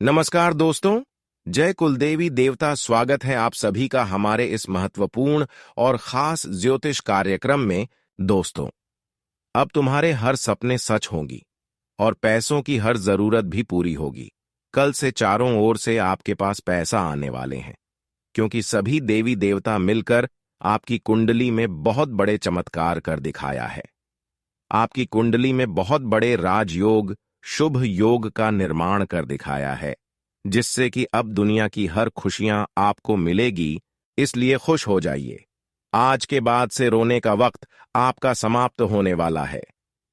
नमस्कार दोस्तों। जय कुलदेवी देवता। स्वागत है आप सभी का हमारे इस महत्वपूर्ण और खास ज्योतिष कार्यक्रम में। दोस्तों, अब तुम्हारे हर सपने सच होंगी और पैसों की हर जरूरत भी पूरी होगी। कल से चारों ओर से आपके पास पैसा आने वाले हैं, क्योंकि सभी देवी देवता मिलकर आपकी कुंडली में बहुत बड़े चमत्कार कर दिखाया है। आपकी कुंडली में बहुत बड़े राजयोग, शुभ योग का निर्माण कर दिखाया है, जिससे कि अब दुनिया की हर खुशियां आपको मिलेगी। इसलिए खुश हो जाइए। आज के बाद से रोने का वक्त आपका समाप्त होने वाला है।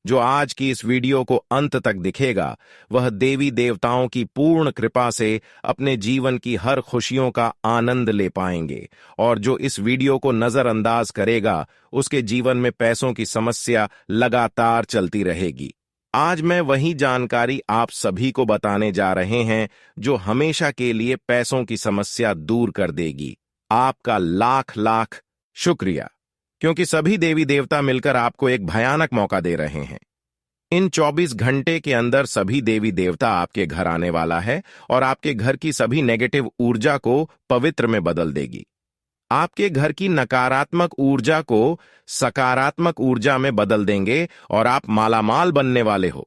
जो आज की इस वीडियो को अंत तक दिखेगा, वह देवी देवताओं की पूर्ण कृपा से अपने जीवन की हर खुशियों का आनंद ले पाएंगे, और जो इस वीडियो को नजरअंदाज करेगा, उसके जीवन में पैसों की समस्या लगातार चलती रहेगी। आज मैं वही जानकारी आप सभी को बताने जा रहे हैं जो हमेशा के लिए पैसों की समस्या दूर कर देगी। आपका लाख लाख शुक्रिया, क्योंकि सभी देवी देवता मिलकर आपको एक भयानक मौका दे रहे हैं। इन 24 घंटे के अंदर सभी देवी देवता आपके घर आने वाला है और आपके घर की सभी नेगेटिव ऊर्जा को पवित्र में बदल देगी। आपके घर की नकारात्मक ऊर्जा को सकारात्मक ऊर्जा में बदल देंगे और आप मालामाल बनने वाले हो।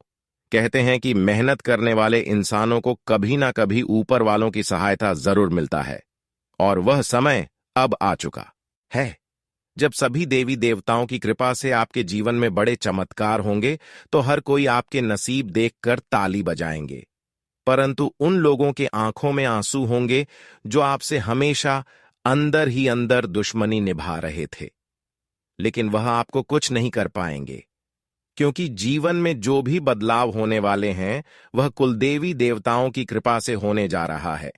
कहते हैं कि मेहनत करने वाले इंसानों को कभी ना कभी ऊपर वालों की सहायता जरूर मिलता है, और वह समय अब आ चुका है जब सभी देवी देवताओं की कृपा से आपके जीवन में बड़े चमत्कार होंगे। तो हर कोई आपके नसीब देखकर ताली बजाएंगे, परंतु उन लोगों के आंखों में आंसू होंगे जो आपसे हमेशा अंदर ही अंदर दुश्मनी निभा रहे थे। लेकिन वह आपको कुछ नहीं कर पाएंगे, क्योंकि जीवन में जो भी बदलाव होने वाले हैं वह कुलदेवी देवताओं की कृपा से होने जा रहा है।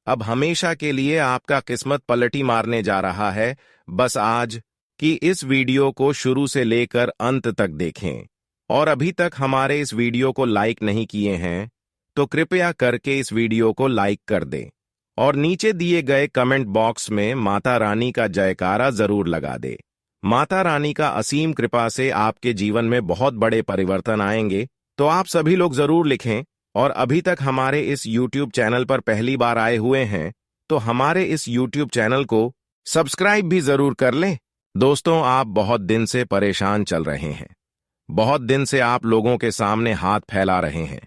अब हमेशा के लिए आपका किस्मत पलटी मारने जा रहा है। बस आज की इस वीडियो को शुरू से लेकर अंत तक देखें, और अभी तक हमारे इस वीडियो को लाइक नहीं किए हैं तो कृपया करके इस वीडियो को लाइक कर दें, और नीचे दिए गए कमेंट बॉक्स में माता रानी का जयकारा जरूर लगा दे। माता रानी का असीम कृपा से आपके जीवन में बहुत बड़े परिवर्तन आएंगे। तो आप सभी लोग जरूर लिखें, और अभी तक हमारे इस YouTube चैनल पर पहली बार आए हुए हैं तो हमारे इस YouTube चैनल को सब्सक्राइब भी जरूर कर लें। दोस्तों, आप बहुत दिन से परेशान चल रहे हैं। बहुत दिन से आप लोगों के सामने हाथ फैला रहे हैं।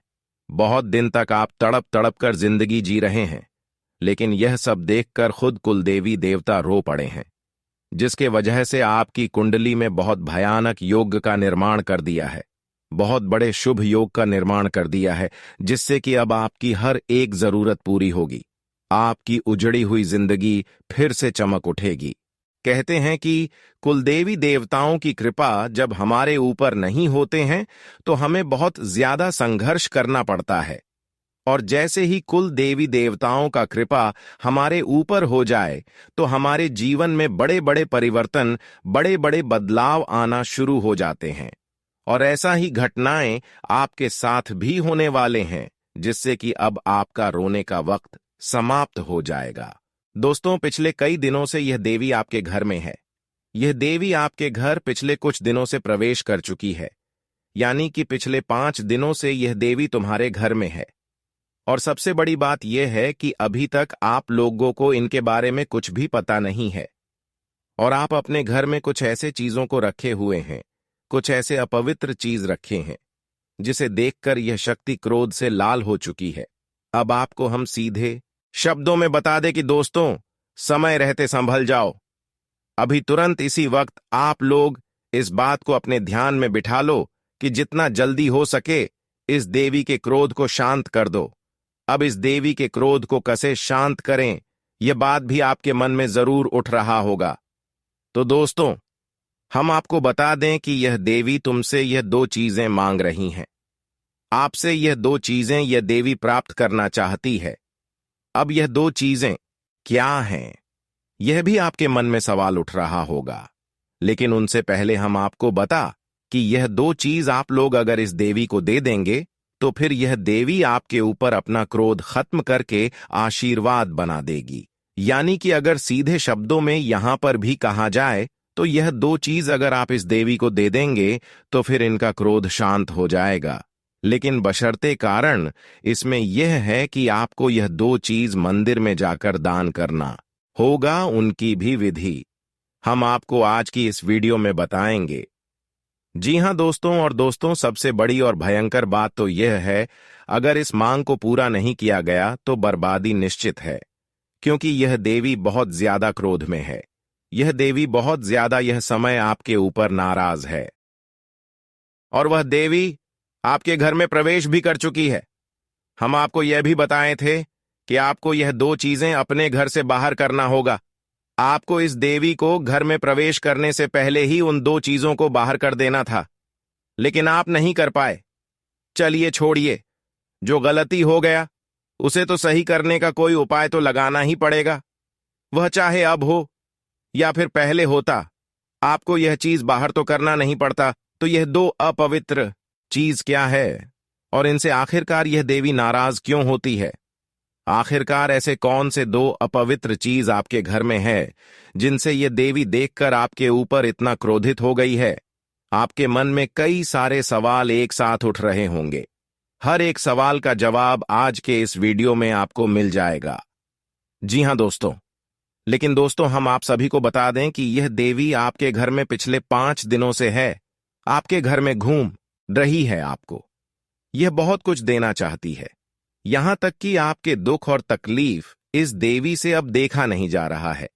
बहुत दिन तक आप तड़प तड़प कर जिंदगी जी रहे हैं, लेकिन यह सब देखकर खुद कुलदेवी देवता रो पड़े हैं, जिसके वजह से आपकी कुंडली में बहुत भयानक योग का निर्माण कर दिया है। बहुत बड़े शुभ योग का निर्माण कर दिया है, जिससे कि अब आपकी हर एक जरूरत पूरी होगी। आपकी उजड़ी हुई जिंदगी फिर से चमक उठेगी। कहते हैं कि कुलदेवी देवताओं की कृपा जब हमारे ऊपर नहीं होते हैं तो हमें बहुत ज्यादा संघर्ष करना पड़ता है, और जैसे ही कुल देवी देवताओं का कृपा हमारे ऊपर हो जाए तो हमारे जीवन में बड़े बड़े परिवर्तन, बड़े बड़े बदलाव आना शुरू हो जाते हैं। और ऐसा ही घटनाएं आपके साथ भी होने वाले हैं, जिससे कि अब आपका रोने का वक्त समाप्त हो जाएगा। दोस्तों, पिछले कई दिनों से यह देवी आपके घर में है। यह देवी आपके घर पिछले कुछ दिनों से प्रवेश कर चुकी है, यानी कि पिछले 5 दिनों से यह देवी तुम्हारे घर में है। और सबसे बड़ी बात यह है कि अभी तक आप लोगों को इनके बारे में कुछ भी पता नहीं है, और आप अपने घर में कुछ ऐसे चीजों को रखे हुए हैं, कुछ ऐसे अपवित्र चीज रखे हैं, जिसे देखकर यह शक्ति क्रोध से लाल हो चुकी है। अब आपको हम सीधे शब्दों में बता दें कि दोस्तों, समय रहते संभल जाओ। अभी तुरंत इसी वक्त आप लोग इस बात को अपने ध्यान में बिठा लो कि जितना जल्दी हो सके इस देवी के क्रोध को शांत कर दो। अब इस देवी के क्रोध को कैसे शांत करें, यह बात भी आपके मन में जरूर उठ रहा होगा। तो दोस्तों, हम आपको बता दें कि यह देवी तुमसे यह 2 चीजें मांग रही हैं। आपसे यह 2 चीजें यह देवी प्राप्त करना चाहती है। अब यह 2 चीजें क्या हैं, यह भी आपके मन में सवाल उठ रहा होगा, लेकिन उनसे पहले हम आपको बता कि यह 2 चीज आप लोग अगर इस देवी को दे देंगे तो फिर यह देवी आपके ऊपर अपना क्रोध खत्म करके आशीर्वाद बना देगी। यानी कि अगर सीधे शब्दों में यहां पर भी कहा जाए तो यह 2 चीज अगर आप इस देवी को दे देंगे तो फिर इनका क्रोध शांत हो जाएगा। लेकिन बशर्ते कारण इसमें यह है कि आपको यह दो चीज मंदिर में जाकर दान करना होगा, उनकी भी विधि हम आपको आज की इस वीडियो में बताएंगे। जी हां दोस्तों, और दोस्तों सबसे बड़ी और भयंकर बात तो यह है, अगर इस मांग को पूरा नहीं किया गया तो बर्बादी निश्चित है, क्योंकि यह देवी बहुत ज्यादा क्रोध में है। यह देवी बहुत ज्यादा यह समय आपके ऊपर नाराज है, और वह देवी आपके घर में प्रवेश भी कर चुकी है। हम आपको यह भी बताए थे कि आपको यह दो चीजें अपने घर से बाहर करना होगा। आपको इस देवी को घर में प्रवेश करने से पहले ही उन दो चीजों को बाहर कर देना था, लेकिन आप नहीं कर पाए। चलिए छोड़िए, जो गलती हो गया उसे तो सही करने का कोई उपाय तो लगाना ही पड़ेगा। वह चाहे अब हो या फिर पहले होता, आपको यह चीज बाहर तो करना नहीं पड़ता। तो यह दो अपवित्र चीज क्या है, और इनसे आखिरकार यह देवी नाराज क्यों होती है? आखिरकार ऐसे कौन से दो अपवित्र चीज आपके घर में है जिनसे यह देवी देखकर आपके ऊपर इतना क्रोधित हो गई है? आपके मन में कई सारे सवाल एक साथ उठ रहे होंगे। हर एक सवाल का जवाब आज के इस वीडियो में आपको मिल जाएगा। जी हां दोस्तों, लेकिन दोस्तों हम आप सभी को बता दें कि यह देवी आपके घर में पिछले 5 दिनों से है, आपके घर में घूम रही है। आपको यह बहुत कुछ देना चाहती है, यहां तक कि आपके दुख और तकलीफ इस देवी से अब देखा नहीं जा रहा है।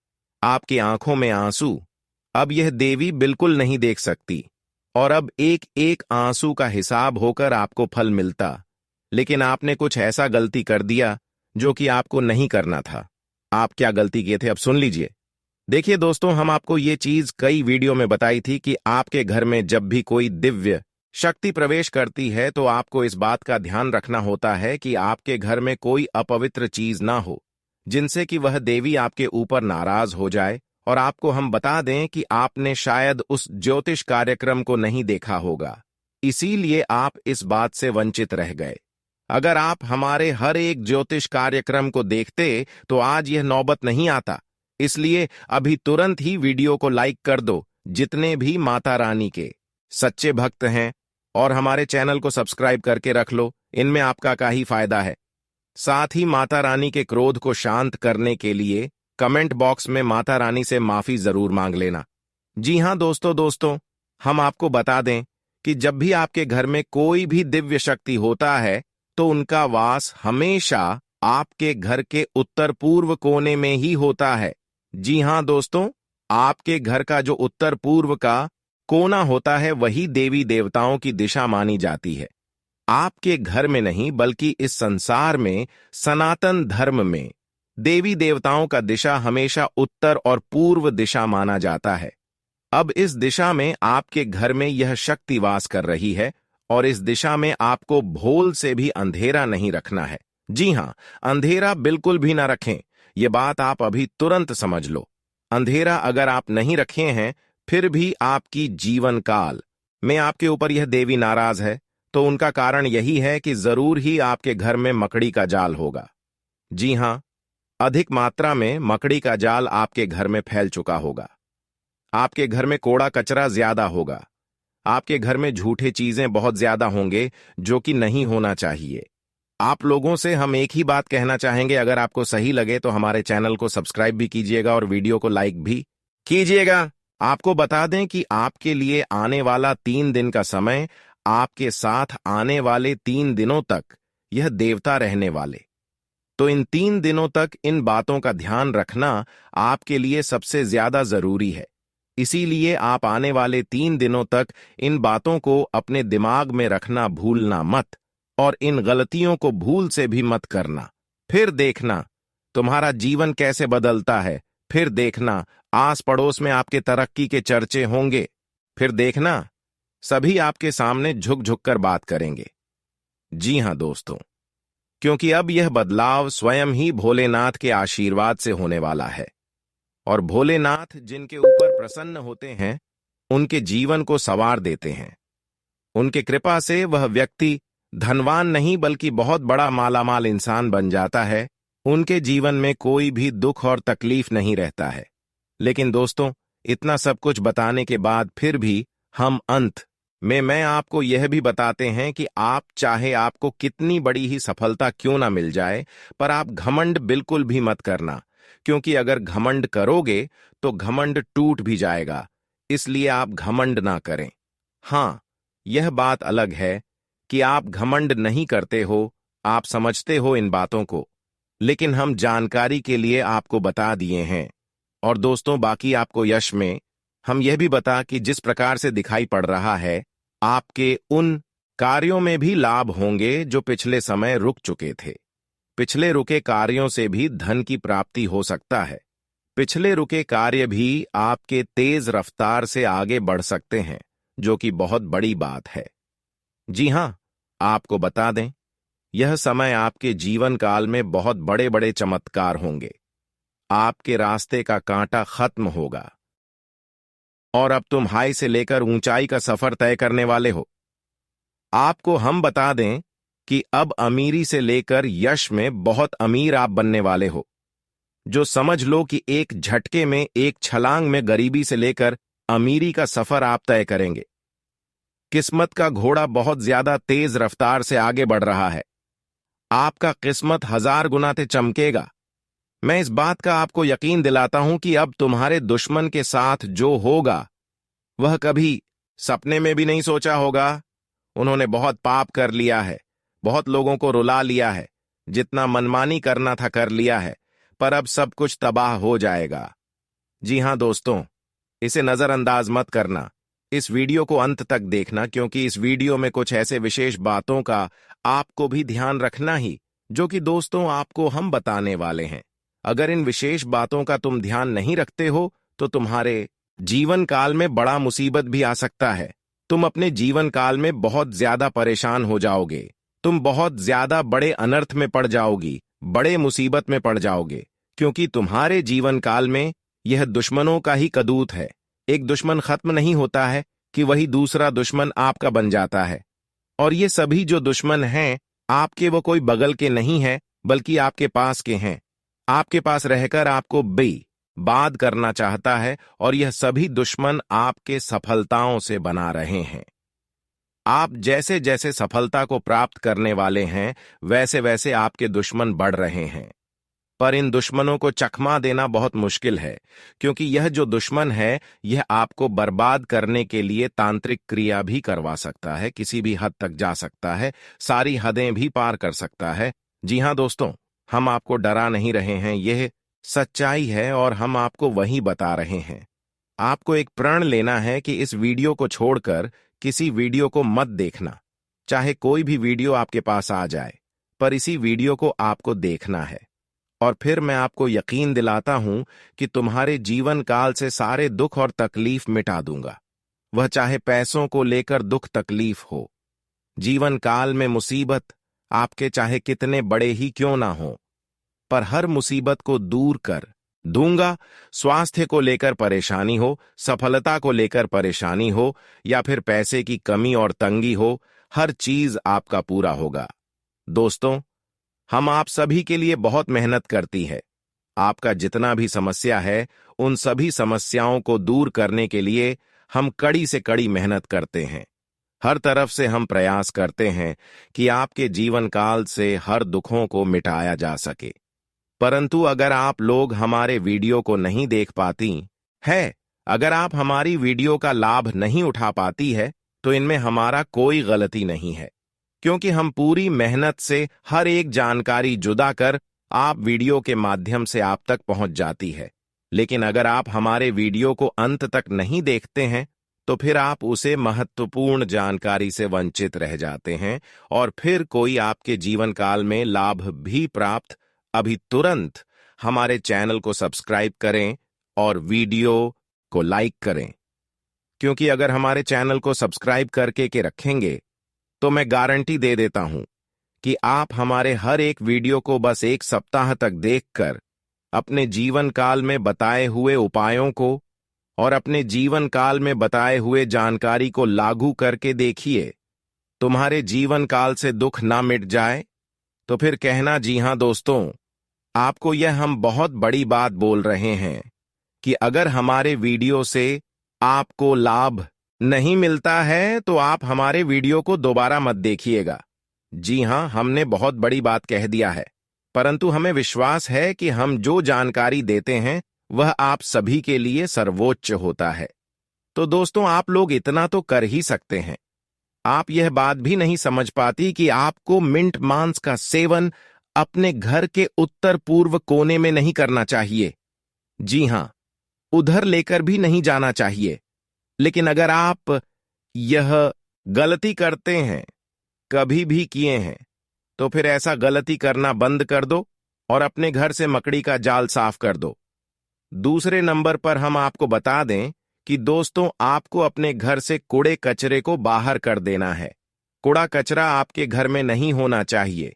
आपकी आंखों में आंसू अब यह देवी बिल्कुल नहीं देख सकती, और अब एक एक आंसू का हिसाब होकर आपको फल मिलता। लेकिन आपने कुछ ऐसा गलती कर दिया जो कि आपको नहीं करना था। आप क्या गलती किए थे, अब सुन लीजिए। देखिए दोस्तों, हम आपको ये चीज कई वीडियो में बताई थी कि आपके घर में जब भी कोई दिव्य शक्ति प्रवेश करती है तो आपको इस बात का ध्यान रखना होता है कि आपके घर में कोई अपवित्र चीज ना हो, जिनसे कि वह देवी आपके ऊपर नाराज हो जाए। और आपको हम बता दें कि आपने शायद उस ज्योतिष कार्यक्रम को नहीं देखा होगा, इसीलिए आप इस बात से वंचित रह गए। अगर आप हमारे हर एक ज्योतिष कार्यक्रम को देखते तो आज यह नौबत नहीं आता। इसलिए अभी तुरंत ही वीडियो को लाइक कर दो, जितने भी माता रानी के सच्चे भक्त हैं, और हमारे चैनल को सब्सक्राइब करके रख लो, इनमें आपका क्या ही फायदा है। साथ ही माता रानी के क्रोध को शांत करने के लिए कमेंट बॉक्स में माता रानी से माफी जरूर मांग लेना। जी हां दोस्तों, हम आपको बता दें कि जब भी आपके घर में कोई भी दिव्य शक्ति होता है तो उनका वास हमेशा आपके घर के उत्तर पूर्व कोने में ही होता है। जी हां दोस्तों, आपके घर का जो उत्तर पूर्व का कोना होता है वही देवी देवताओं की दिशा मानी जाती है। आपके घर में नहीं बल्कि इस संसार में सनातन धर्म में देवी देवताओं का दिशा हमेशा उत्तर और पूर्व दिशा माना जाता है। अब इस दिशा में आपके घर में यह शक्ति वास कर रही है, और इस दिशा में आपको भूल से भी अंधेरा नहीं रखना है। जी हां, अंधेरा बिल्कुल भी ना रखें, यह बात आप अभी तुरंत समझ लो। अंधेरा अगर आप नहीं रखे हैं, फिर भी आपकी जीवन काल में आपके ऊपर यह देवी नाराज है, तो उनका कारण यही है कि जरूर ही आपके घर में मकड़ी का जाल होगा। जी हां, अधिक मात्रा में मकड़ी का जाल आपके घर में फैल चुका होगा। आपके घर में कूड़ा कचरा ज्यादा होगा। आपके घर में झूठे चीजें बहुत ज्यादा होंगे जो कि नहीं होना चाहिए। आप लोगों से हम एक ही बात कहना चाहेंगे, अगर आपको सही लगे तो हमारे चैनल को सब्सक्राइब भी कीजिएगा और वीडियो को लाइक भी कीजिएगा। आपको बता दें कि आपके लिए आने वाला 3 दिन का समय, आपके साथ आने वाले 3 दिनों तक यह देवता रहने वाले। तो इन 3 दिनों तक इन बातों का ध्यान रखना आपके लिए सबसे ज्यादा जरूरी है। इसीलिए आप आने वाले 3 दिनों तक इन बातों को अपने दिमाग में रखना भूलना मत, और इन गलतियों को भूल से भी मत करना। फिर देखना तुम्हारा जीवन कैसे बदलता है। फिर देखना आस पड़ोस में आपके तरक्की के चर्चे होंगे। फिर देखना सभी आपके सामने झुक झुक कर बात करेंगे। जी हां दोस्तों, क्योंकि अब यह बदलाव स्वयं ही भोलेनाथ के आशीर्वाद से होने वाला है, और भोलेनाथ जिनके ऊपर प्रसन्न होते हैं उनके जीवन को संवार देते हैं। उनके कृपा से वह व्यक्ति धनवान नहीं बल्कि बहुत बड़ा मालामाल इंसान बन जाता है। उनके जीवन में कोई भी दुख और तकलीफ नहीं रहता है। लेकिन दोस्तों, इतना सब कुछ बताने के बाद फिर भी हम अंत में मैं आपको यह भी बताते हैं कि आप चाहे आपको कितनी बड़ी ही सफलता क्यों ना मिल जाए, पर आप घमंड बिल्कुल भी मत करना, क्योंकि अगर घमंड करोगे तो घमंड टूट भी जाएगा। इसलिए आप घमंड ना करें। हाँ, यह बात अलग है कि आप घमंड नहीं करते हो, आप समझते हो इन बातों को, लेकिन हम जानकारी के लिए आपको बता दिए हैं। और दोस्तों, बाकी आपको यश में हम यह भी बता कि जिस प्रकार से दिखाई पड़ रहा है, आपके उन कार्यों में भी लाभ होंगे जो पिछले समय रुक चुके थे। पिछले रुके कार्यों से भी धन की प्राप्ति हो सकता है। पिछले रुके कार्य भी आपके तेज रफ्तार से आगे बढ़ सकते हैं, जो कि बहुत बड़ी बात है। जी हां, आपको बता दें, यह समय आपके जीवन काल में बहुत बड़े बड़े चमत्कार होंगे। आपके रास्ते का कांटा खत्म होगा और अब तुम हाई से लेकर ऊंचाई का सफर तय करने वाले हो। आपको हम बता दें कि अब अमीरी से लेकर यश में बहुत अमीर आप बनने वाले हो, जो समझ लो कि एक झटके में, एक छलांग में गरीबी से लेकर अमीरी का सफर आप तय करेंगे। किस्मत का घोड़ा बहुत ज्यादा तेज रफ्तार से आगे बढ़ रहा है। आपका किस्मत 1000 गुना से चमकेगा। मैं इस बात का आपको यकीन दिलाता हूं कि अब तुम्हारे दुश्मन के साथ जो होगा, वह कभी सपने में भी नहीं सोचा होगा। उन्होंने बहुत पाप कर लिया है, बहुत लोगों को रुला लिया है, जितना मनमानी करना था कर लिया है, पर अब सब कुछ तबाह हो जाएगा। जी हां दोस्तों, इसे नजरअंदाज मत करना। इस वीडियो को अंत तक देखना, क्योंकि इस वीडियो में कुछ ऐसे विशेष बातों का आपको भी ध्यान रखना ही, जो कि दोस्तों आपको हम बताने वाले हैं। अगर इन विशेष बातों का तुम ध्यान नहीं रखते हो तो तुम्हारे जीवन काल में बड़ा मुसीबत भी आ सकता है। तुम अपने जीवन काल में बहुत ज्यादा परेशान हो जाओगे। तुम बहुत ज्यादा बड़े अनर्थ में पड़ जाओगी, बड़े मुसीबत में पड़ जाओगे, क्योंकि तुम्हारे जीवन काल में यह दुश्मनों का ही कदूत है। एक दुश्मन खत्म नहीं होता है कि वही दूसरा दुश्मन आपका बन जाता है। और ये सभी जो दुश्मन हैं आपके, वो कोई बगल के नहीं हैं, बल्कि आपके पास के हैं। आपके पास रहकर आपको बर्बाद करना चाहता है, और यह सभी दुश्मन आपके सफलताओं से बना रहे हैं। आप जैसे जैसे सफलता को प्राप्त करने वाले हैं, वैसे वैसे आपके दुश्मन बढ़ रहे हैं। पर इन दुश्मनों को चकमा देना बहुत मुश्किल है, क्योंकि यह जो दुश्मन है, यह आपको बर्बाद करने के लिए तांत्रिक क्रिया भी करवा सकता है, किसी भी हद तक जा सकता है, सारी हदें भी पार कर सकता है। जी हां दोस्तों, हम आपको डरा नहीं रहे हैं, यह सच्चाई है और हम आपको वही बता रहे हैं। आपको एक प्रण लेना है कि इस वीडियो को छोड़कर किसी वीडियो को मत देखना। चाहे कोई भी वीडियो आपके पास आ जाए, पर इसी वीडियो को आपको देखना है। और फिर मैं आपको यकीन दिलाता हूं कि तुम्हारे जीवन काल से सारे दुख और तकलीफ मिटा दूंगा। वह चाहे पैसों को लेकर दुख तकलीफ हो, जीवन काल में मुसीबत आपके चाहे कितने बड़े ही क्यों ना हो, पर हर मुसीबत को दूर कर दूंगा। स्वास्थ्य को लेकर परेशानी हो, सफलता को लेकर परेशानी हो, या फिर पैसे की कमी और तंगी हो, हर चीज आपका पूरा होगा। दोस्तों, हम आप सभी के लिए बहुत मेहनत करती है। आपका जितना भी समस्या है, उन सभी समस्याओं को दूर करने के लिए हम कड़ी से कड़ी मेहनत करते हैं। हर तरफ से हम प्रयास करते हैं कि आपके जीवन काल से हर दुखों को मिटाया जा सके। परंतु अगर आप लोग हमारे वीडियो को नहीं देख पाती है, अगर आप हमारी वीडियो का लाभ नहीं उठा पाती है, तो इनमें हमारा कोई गलती नहीं है, क्योंकि हम पूरी मेहनत से हर एक जानकारी जुदा कर आप वीडियो के माध्यम से आप तक पहुंच जाती है। लेकिन अगर आप हमारे वीडियो को अंत तक नहीं देखते हैं, तो फिर आप उसे महत्वपूर्ण जानकारी से वंचित रह जाते हैं, और फिर कोई आपके जीवन काल में लाभ भी प्राप्त। अभी तुरंत हमारे चैनल को सब्सक्राइब करें और वीडियो को लाइक करें, क्योंकि अगर हमारे चैनल को सब्सक्राइब करके के रखेंगे, तो मैं गारंटी दे देता हूं कि आप हमारे हर एक वीडियो को बस एक सप्ताह तक देखकर अपने जीवन काल में बताए हुए उपायों को और अपने जीवन काल में बताए हुए जानकारी को लागू करके देखिए। तुम्हारे जीवन काल से दुख ना मिट जाए तो फिर कहना, जी हां दोस्तों, आपको यह हम बहुत बड़ी बात बोल रहे हैं कि अगर हमारे वीडियो से आपको लाभ नहीं मिलता है तो आप हमारे वीडियो को दोबारा मत देखिएगा। जी हां, हमने बहुत बड़ी बात कह दिया है, परंतु हमें विश्वास है कि हम जो जानकारी देते हैं वह आप सभी के लिए सर्वोच्च होता है। तो दोस्तों, आप लोग इतना तो कर ही सकते हैं। आप यह बात भी नहीं समझ पाती कि आपको मिंट मांस का सेवन अपने घर के उत्तर पूर्व कोने में नहीं करना चाहिए। जी हां, उधर लेकर भी नहीं जाना चाहिए। लेकिन अगर आप यह गलती करते हैं, कभी भी किए हैं, तो फिर ऐसा गलती करना बंद कर दो और अपने घर से मकड़ी का जाल साफ कर दो। दूसरे नंबर पर हम आपको बता दें कि दोस्तों, आपको अपने घर से कूड़े कचरे को बाहर कर देना है। कूड़ा कचरा आपके घर में नहीं होना चाहिए।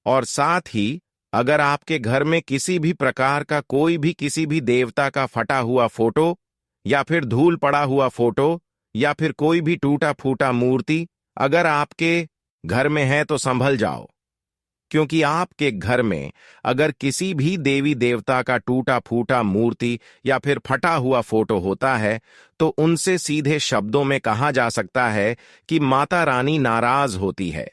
और साथ ही अगर आपके घर में किसी भी प्रकार का कोई भी किसी भी देवता का फटा हुआ फोटो या फिर धूल पड़ा हुआ फोटो या फिर कोई भी टूटा फूटा मूर्ति अगर आपके घर में है तो संभल जाओ, क्योंकि आपके घर में अगर किसी भी देवी देवता का टूटा फूटा मूर्ति या फिर फटा हुआ फोटो होता है तो उनसे सीधे शब्दों में कहा जा सकता है कि माता रानी नाराज होती है।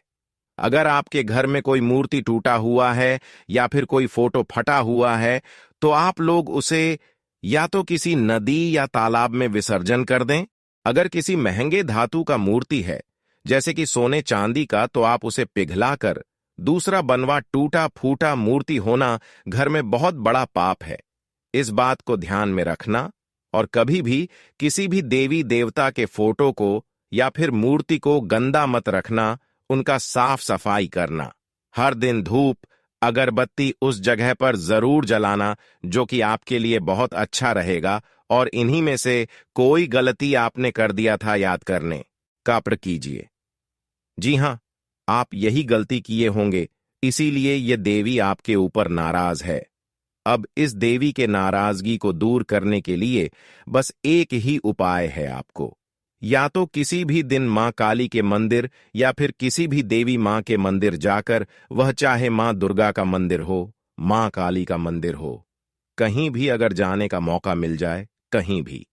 अगर आपके घर में कोई मूर्ति टूटा हुआ है या फिर कोई फोटो फटा हुआ है तो आप लोग उसे या तो किसी नदी या तालाब में विसर्जन कर दें। अगर किसी महंगे धातु का मूर्ति है, जैसे कि सोने चांदी का, तो आप उसे पिघलाकर दूसरा बनवा टूटा फूटा मूर्ति होना घर में बहुत बड़ा पाप है। इस बात को ध्यान में रखना और कभी भी किसी भी देवी देवता के फोटो को या फिर मूर्ति को गंदा मत रखना, उनका साफ सफाई करना। हर दिन धूप अगरबत्ती उस जगह पर जरूर जलाना, जो कि आपके लिए बहुत अच्छा रहेगा। और इन्हीं में से कोई गलती आपने कर दिया था याद करने का प्रयास कीजिए। जी हां, आप यही गलती किए होंगे, इसीलिए ये देवी आपके ऊपर नाराज है। अब इस देवी के नाराजगी को दूर करने के लिए बस एक ही उपाय है आपको। या तो किसी भी दिन मां काली के मंदिर या फिर किसी भी देवी मां के मंदिर जाकर, वह चाहे मां दुर्गा का मंदिर हो, मां काली का मंदिर हो, कहीं भी अगर जाने का मौका मिल जाए, कहीं भी,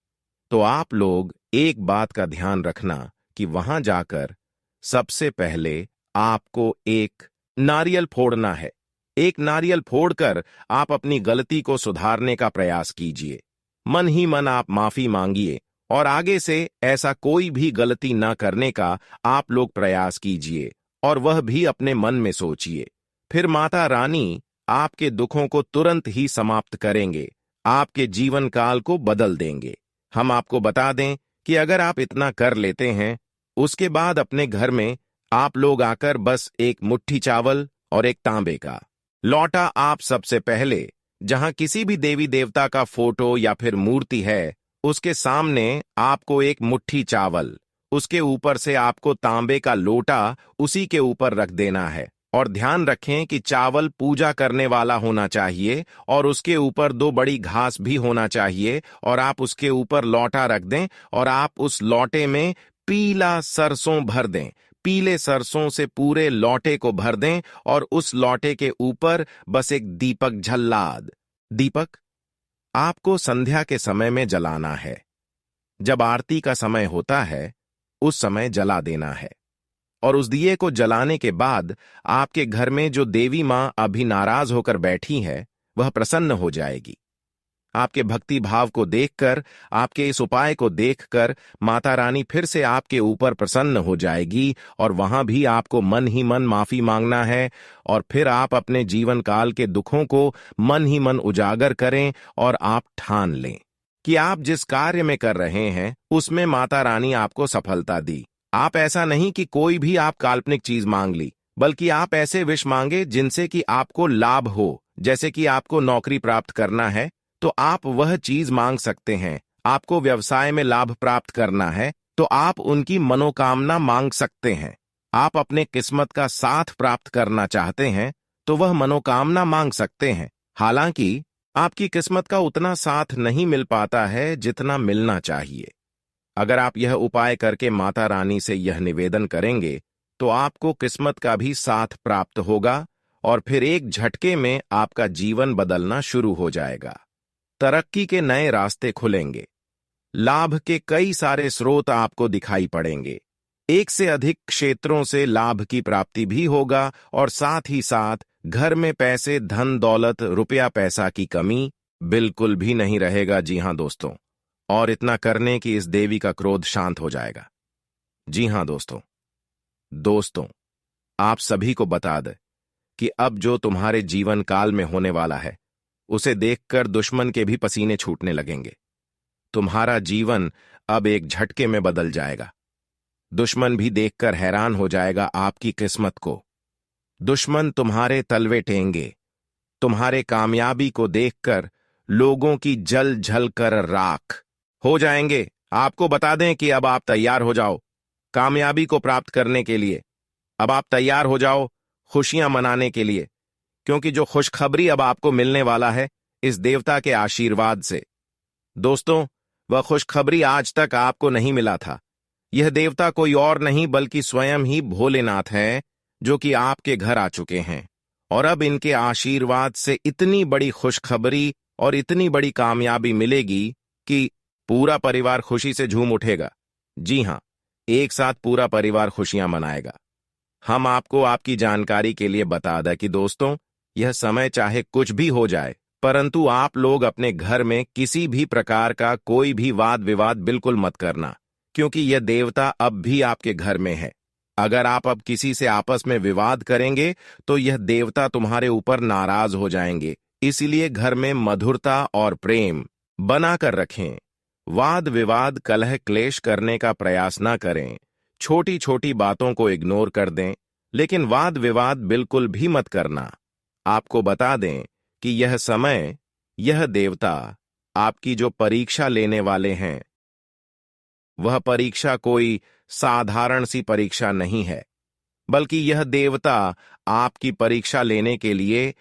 तो आप लोग एक बात का ध्यान रखना कि वहां जाकर सबसे पहले आपको एक नारियल फोड़ना है। एक नारियल फोड़कर आप अपनी गलती को सुधारने का प्रयास कीजिए। मन ही मन आप माफी मांगिए और आगे से ऐसा कोई भी गलती न करने का आप लोग प्रयास कीजिए, और वह भी अपने मन में सोचिए। फिर माता रानी आपके दुखों को तुरंत ही समाप्त करेंगे, आपके जीवन काल को बदल देंगे। हम आपको बता दें कि अगर आप इतना कर लेते हैं, उसके बाद अपने घर में आप लोग आकर बस एक मुट्ठी चावल और एक तांबे का लौटा, आप सबसे पहले जहां किसी भी देवी देवता का फोटो या फिर मूर्ति है उसके सामने आपको एक मुट्ठी चावल, उसके ऊपर से आपको तांबे का लोटा उसी के ऊपर रख देना है। और ध्यान रखें कि चावल पूजा करने वाला होना चाहिए और उसके ऊपर 2 बड़ी घास भी होना चाहिए, और आप उसके ऊपर लौटा रख दें और आप उस लौटे में पीला सरसों भर दें। पीले सरसों से पूरे लौटे को भर दें और उस लौटे के ऊपर बस एक दीपक झल्लाद। दीपक आपको संध्या के समय में जलाना है। जब आरती का समय होता है उस समय जला देना है। और उस दिए को जलाने के बाद आपके घर में जो देवी मां अभी नाराज होकर बैठी है वह प्रसन्न हो जाएगी। आपके भक्ति भाव को देखकर, आपके इस उपाय को देखकर माता रानी फिर से आपके ऊपर प्रसन्न हो जाएगी, और वहां भी आपको मन ही मन माफी मांगना है। और फिर आप अपने जीवन काल के दुखों को मन ही मन उजागर करें और आप ठान लें कि आप जिस कार्य में कर रहे हैं उसमें माता रानी आपको सफलता दी। आप ऐसा नहीं कि कोई भी आप काल्पनिक चीज मांग ली, बल्कि आप ऐसे विश मांगे जिनसे कि आपको लाभ हो। जैसे कि आपको नौकरी प्राप्त करना है तो आप वह चीज मांग सकते हैं। आपको व्यवसाय में लाभ प्राप्त करना है तो आप उनकी मनोकामना मांग सकते हैं। आप अपने किस्मत का साथ प्राप्त करना चाहते हैं तो वह मनोकामना मांग सकते हैं। हालांकि आपकी किस्मत का उतना साथ नहीं मिल पाता है जितना मिलना चाहिए। अगर आप यह उपाय करके माता रानी से यह निवेदन करेंगे तो आपको किस्मत का भी साथ प्राप्त होगा और फिर एक झटके में आपका जीवन बदलना शुरू हो जाएगा। तरक्की के नए रास्ते खुलेंगे, लाभ के कई सारे स्रोत आपको दिखाई पड़ेंगे। एक से अधिक क्षेत्रों से लाभ की प्राप्ति भी होगा और साथ ही साथ घर में पैसे, धन दौलत, रुपया पैसा की कमी बिल्कुल भी नहीं रहेगा। जी हां दोस्तों, और इतना करने की इस देवी का क्रोध शांत हो जाएगा। जी हां दोस्तों, आप सभी को बता दें कि अब जो तुम्हारे जीवन काल में होने वाला है, उसे देखकर दुश्मन के भी पसीने छूटने लगेंगे। तुम्हारा जीवन अब एक झटके में बदल जाएगा। दुश्मन भी देखकर हैरान हो जाएगा आपकी किस्मत को। दुश्मन तुम्हारे तलवे टेंगे। तुम्हारे कामयाबी को देखकर लोगों की जल जल कर राख हो जाएंगे। आपको बता दें कि अब आप तैयार हो जाओ कामयाबी को प्राप्त करने के लिए। अब आप तैयार हो जाओ खुशियां मनाने के लिए, क्योंकि जो खुशखबरी अब आपको मिलने वाला है इस देवता के आशीर्वाद से। दोस्तों, वह खुशखबरी आज तक आपको नहीं मिला था। यह देवता कोई और नहीं बल्कि स्वयं ही भोलेनाथ हैं, जो कि आपके घर आ चुके हैं। और अब इनके आशीर्वाद से इतनी बड़ी खुशखबरी और इतनी बड़ी कामयाबी मिलेगी कि पूरा परिवार खुशी से झूम उठेगा। जी हां, एक साथ पूरा परिवार खुशियां मनाएगा। हम आपको आपकी जानकारी के लिए बता दें कि दोस्तों, यह समय चाहे कुछ भी हो जाए, परंतु आप लोग अपने घर में किसी भी प्रकार का कोई भी वाद विवाद बिल्कुल मत करना, क्योंकि यह देवता अब भी आपके घर में है। अगर आप अब किसी से आपस में विवाद करेंगे तो यह देवता तुम्हारे ऊपर नाराज हो जाएंगे। इसलिए घर में मधुरता और प्रेम बनाकर रखें। वाद विवाद, कलह क्लेश करने का प्रयास न करें। छोटी छोटी बातों को इग्नोर कर दें, लेकिन वाद विवाद बिल्कुल भी मत करना। आपको बता दें कि यह समय, यह देवता आपकी जो परीक्षा लेने वाले हैं, वह परीक्षा कोई साधारण सी परीक्षा नहीं है, बल्कि यह देवता आपकी परीक्षा लेने के लिए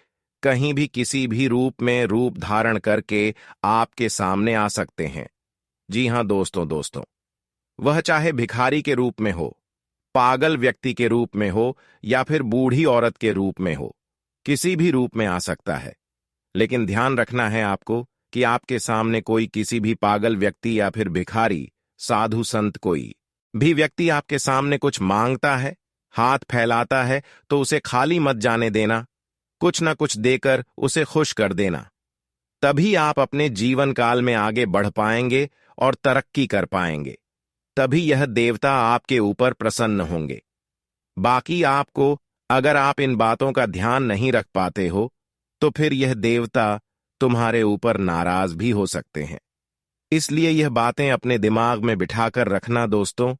कहीं भी किसी भी रूप में रूप धारण करके आपके सामने आ सकते हैं। जी हां दोस्तों, वह चाहे भिखारी के रूप में हो, पागल व्यक्ति के रूप में हो या फिर बूढ़ी औरत के रूप में हो, किसी भी रूप में आ सकता है। लेकिन ध्यान रखना है आपको कि आपके सामने कोई किसी भी पागल व्यक्ति या फिर भिखारी, साधु संत कोई भी व्यक्ति आपके सामने कुछ मांगता है, हाथ फैलाता है, तो उसे खाली मत जाने देना। कुछ ना कुछ देकर उसे खुश कर देना। तभी आप अपने जीवन काल में आगे बढ़ पाएंगे और तरक्की कर पाएंगे। तभी यह देवता आपके ऊपर प्रसन्न होंगे। बाकी आपको, अगर आप इन बातों का ध्यान नहीं रख पाते हो, तो फिर यह देवता तुम्हारे ऊपर नाराज भी हो सकते हैं। इसलिए यह बातें अपने दिमाग में बिठाकर रखना दोस्तों।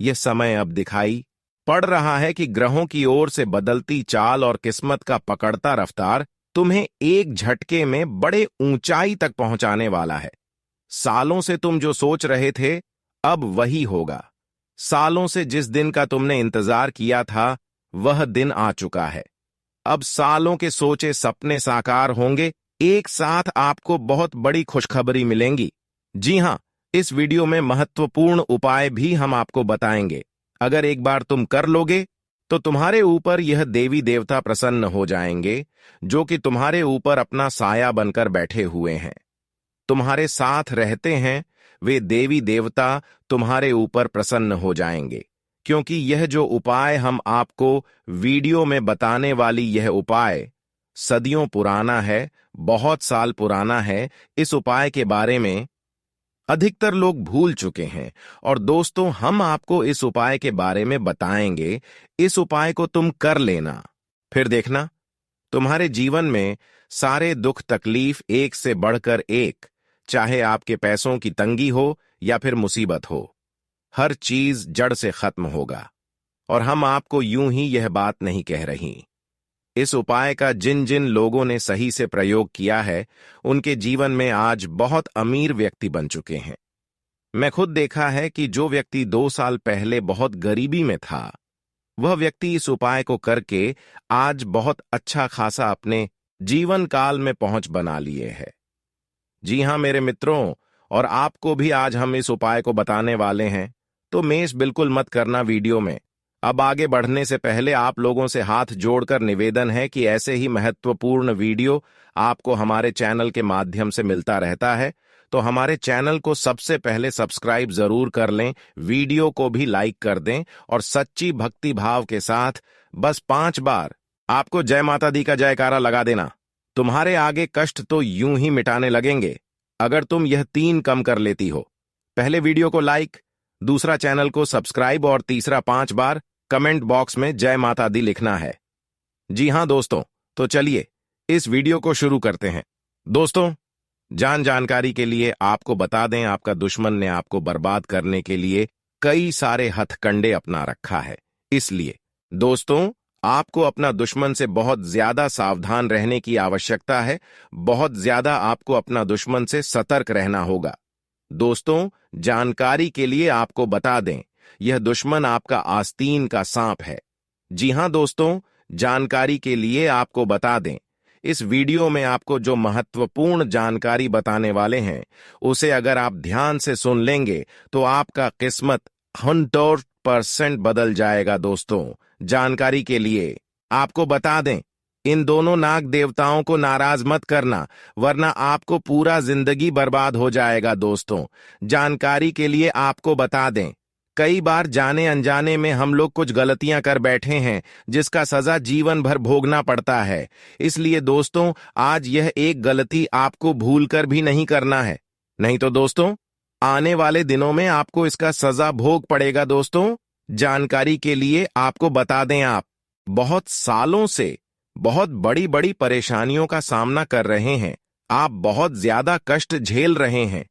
यह समय अब दिखाई पड़ रहा है कि ग्रहों की ओर से बदलती चाल और किस्मत का पकड़ता रफ्तार तुम्हें एक झटके में बड़े ऊंचाई तक पहुंचाने वाला है। सालों से तुम जो सोच रहे थे, अब वही होगा। सालों से जिस दिन का तुमने इंतजार किया था, वह दिन आ चुका है। अब सालों के सोचे सपने साकार होंगे। एक साथ आपको बहुत बड़ी खुशखबरी मिलेंगी। जी हां, इस वीडियो में महत्वपूर्ण उपाय भी हम आपको बताएंगे। अगर एक बार तुम कर लोगे तो तुम्हारे ऊपर यह देवी देवता प्रसन्न हो जाएंगे, जो कि तुम्हारे ऊपर अपना साया बनकर बैठे हुए हैं, तुम्हारे साथ रहते हैं। वे देवी देवता तुम्हारे ऊपर प्रसन्न हो जाएंगे, क्योंकि यह जो उपाय हम आपको वीडियो में बताने वाली यह उपाय सदियों पुराना है, बहुत साल पुराना है। इस उपाय के बारे में अधिकतर लोग भूल चुके हैं, और दोस्तों, हम आपको इस उपाय के बारे में बताएंगे। इस उपाय को तुम कर लेना, फिर देखना तुम्हारे जीवन में सारे दुख तकलीफ एक से बढ़कर एक, चाहे आपके पैसों की तंगी हो या फिर मुसीबत हो, हर चीज जड़ से खत्म होगा। और हम आपको यूं ही यह बात नहीं कह रही। इस उपाय का जिन जिन लोगों ने सही से प्रयोग किया है, उनके जीवन में आज बहुत अमीर व्यक्ति बन चुके हैं। मैं खुद देखा है कि जो व्यक्ति 2 साल पहले बहुत गरीबी में था, वह व्यक्ति इस उपाय को करके आज बहुत अच्छा खासा अपने जीवन काल में पहुंच बना लिए है। जी हां मेरे मित्रों, और आपको भी आज हम इस उपाय को बताने वाले हैं, तो मिस बिल्कुल मत करना वीडियो में। अब आगे बढ़ने से पहले आप लोगों से हाथ जोड़कर निवेदन है कि ऐसे ही महत्वपूर्ण वीडियो आपको हमारे चैनल के माध्यम से मिलता रहता है, तो हमारे चैनल को सबसे पहले सब्सक्राइब जरूर कर लें, वीडियो को भी लाइक कर दें और सच्ची भक्ति भाव के साथ बस 5 बार आपको जय माता दी का जयकारा लगा देना। तुम्हारे आगे कष्ट तो यूं ही मिटाने लगेंगे अगर तुम यह 3 कम कर लेती हो। पहले वीडियो को लाइक, दूसरा चैनल को सब्सक्राइब और तीसरा 5 बार कमेंट बॉक्स में जय माता दी लिखना है। जी हां दोस्तों, तो चलिए इस वीडियो को शुरू करते हैं। दोस्तों, जानकारी के लिए आपको बता दें, आपका दुश्मन ने आपको बर्बाद करने के लिए कई सारे हथकंडे अपना रखा है। इसलिए दोस्तों, आपको अपना दुश्मन से बहुत ज्यादा सावधान रहने की आवश्यकता है। बहुत ज्यादा आपको अपना दुश्मन से सतर्क रहना होगा। दोस्तों, जानकारी के लिए आपको बता दें, यह दुश्मन आपका आस्तीन का सांप है। जी हां दोस्तों, जानकारी के लिए आपको बता दें, इस वीडियो में आपको जो महत्वपूर्ण जानकारी बताने वाले हैं उसे अगर आप ध्यान से सुन लेंगे तो आपका किस्मत 100% बदल जाएगा। दोस्तों, जानकारी के लिए आपको बता दें, इन दोनों नाग देवताओं को नाराज मत करना, वरना आपको पूरा जिंदगी बर्बाद हो जाएगा। दोस्तों, जानकारी के लिए आपको बता दें, कई बार जाने अनजाने में हम लोग कुछ गलतियां कर बैठे हैं जिसका सजा जीवन भर भोगना पड़ता है। इसलिए दोस्तों, आज यह एक गलती आपको भूलकर भी नहीं करना है, नहीं तो दोस्तों आने वाले दिनों में आपको इसका सजा भोग पड़ेगा। दोस्तों, जानकारी के लिए आपको बता दें, आप बहुत सालों से बहुत बड़ी बड़ी परेशानियों का सामना कर रहे हैं, आप बहुत ज्यादा कष्ट झेल रहे हैं।